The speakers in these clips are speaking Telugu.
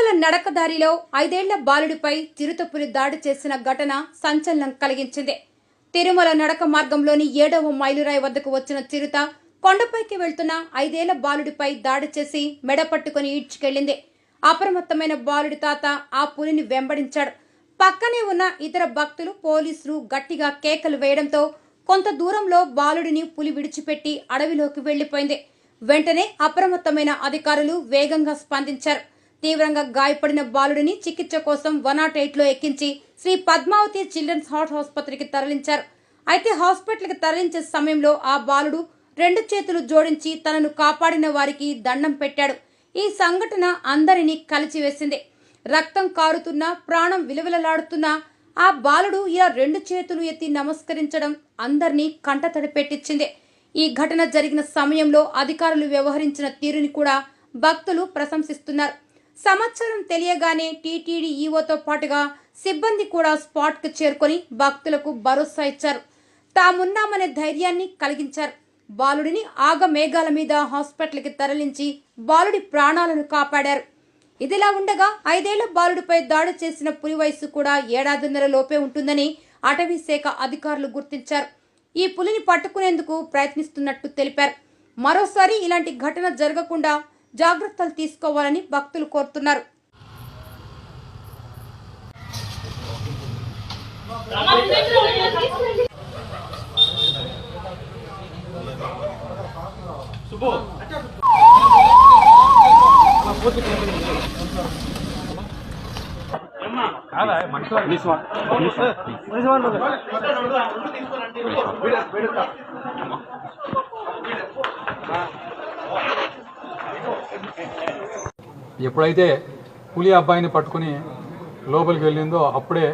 తిరుమల నడకదారిలో 5 ఏళ్ల బాలుడిపై చిరుతపులి దాడి చేసిన ఘటన సంచలనం కలిగించింది. తిరుమల నడక మార్గంలోని 7వ మైలురాయి వద్దకు వచ్చిన చిరుత కొండపైకి వెళ్తున్న 5 ఏళ్ల బాలుడిపై దాడి చేసి మెడ పట్టుకుని ఈడ్చుకెళ్లింది. అప్రమత్తమైన బాలుడి తాత ఆ పులిని వెంబడించాడు. పక్కనే ఉన్న ఇతర భక్తులు, పోలీసులు గట్టిగా కేకలు వేయడంతో కొంత దూరంలో బాలుడిని పులి విడిచిపెట్టి అడవిలోకి వెళ్లిపోయింది. వెంటనే అప్రమత్తమైన అధికారులు వేగంగా స్పందించారు. తీవ్రంగా గాయపడిన బాలుడిని చికిత్స కోసం 108లో ఎక్కించి శ్రీ పద్మావతి చిల్డ్రన్స్ హార్ట్ ఆసుపత్రికి తరలించారు. అయితే హాస్పిటల్కి తరలించే సమయంలో ఆ బాలుడు 2 చేతులు జోడించి తనను కాపాడిన వారికి దండం పెట్టాడు. ఈ సంఘటన అందరినీ కలిచివేసింది. రక్తం కారుతున్నా, ప్రాణం విలవిలలాడుతున్నా ఆ బాలుడు ఇలా 2 చేతులు ఎత్తి నమస్కరించడం అందరినీ కంటతడి పెట్టించింది. ఈ ఘటన జరిగిన సమయంలో అధికారులు వ్యవహరించిన తీరుని కూడా భక్తులు ప్రశంసిస్తున్నారు. సమాచారం తెలియగానే టీటీడీ ఈవోతో పాటుగా సిబ్బంది కూడా స్పాట్కు చేరుకొని భక్తులకు భరోసా ఇచ్చారు. తామున్నామనే ధైర్యాన్ని కలిగించారు. బాలుడిని ఆగమేఘాల మీద హాస్పిటల్కి తరలించి బాలుడి ప్రాణాలను కాపాడారు. ఇదిలా ఉండగా 5 ఏళ్ల బాలుడిపై దాడి చేసిన పులి వయసు కూడా 1.5 లోపే ఉంటుందని అటవీ శాఖ అధికారులు గుర్తించారు. ఈ పులిని పట్టుకునేందుకు ప్రయత్నిస్తున్నట్టు తెలిపారు. మరోసారి ఇలాంటి ఘటన జరగకుండా జాగ్రత్తలు తీసుకోవాలని భక్తులు కోరుతున్నారు. ఎప్పుడైతే పులి అబ్బాయిని పట్టుకుని లోపలికి వెళ్ళిందో అప్పుడే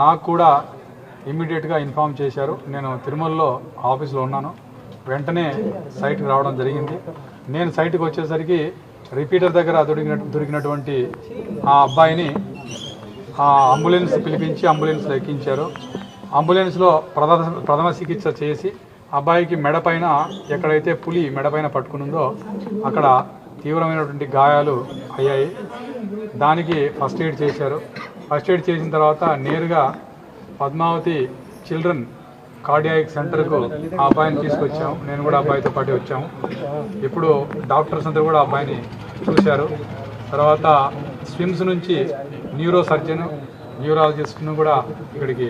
నాకు కూడా ఇమ్మీడియట్గా ఇన్ఫామ్ చేశారు. నేను తిరుమలలో ఆఫీస్లో ఉన్నాను. వెంటనే సైట్కి రావడం జరిగింది. నేను సైట్కి వచ్చేసరికి రిపీటర్ దగ్గర దొరికినటువంటి ఆ అబ్బాయిని అంబులెన్స్ పిలిపించి అంబులెన్స్లో ఎక్కించారు. అంబులెన్స్లో ప్రథమ చికిత్స చేసి అబ్బాయికి మెడపైన ఎక్కడైతే పులి మెడపైన పట్టుకునిందో అక్కడ తీవ్రమైనటువంటి గాయాలు అయ్యాయి. దానికి ఫస్ట్ ఎయిడ్ చేశారు. ఫస్ట్ ఎయిడ్ చేసిన తర్వాత నేరుగా పద్మావతి చిల్డ్రన్ కార్డియాక్ సెంటర్కు ఆ అబ్బాయిని తీసుకొచ్చాము. నేను కూడా అబ్బాయితో పాటు వచ్చాము. ఇప్పుడు డాక్టర్స్ అంతా కూడా అబ్బాయిని చూశారు. తర్వాత స్విమ్స్ నుంచి న్యూరో సర్జన్, న్యూరాలజిస్ట్ను కూడా ఇక్కడికి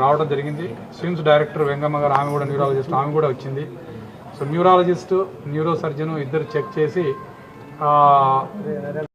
రావడం జరిగింది. స్విమ్స్ డైరెక్టర్ వెంగమ్మ గారు, ఆమె కూడా న్యూరాలజిస్ట్, ఆమె కూడా వచ్చింది. సో న్యూరాలజిస్టు, న్యూరో సర్జను ఇద్దరు చెక్ చేసి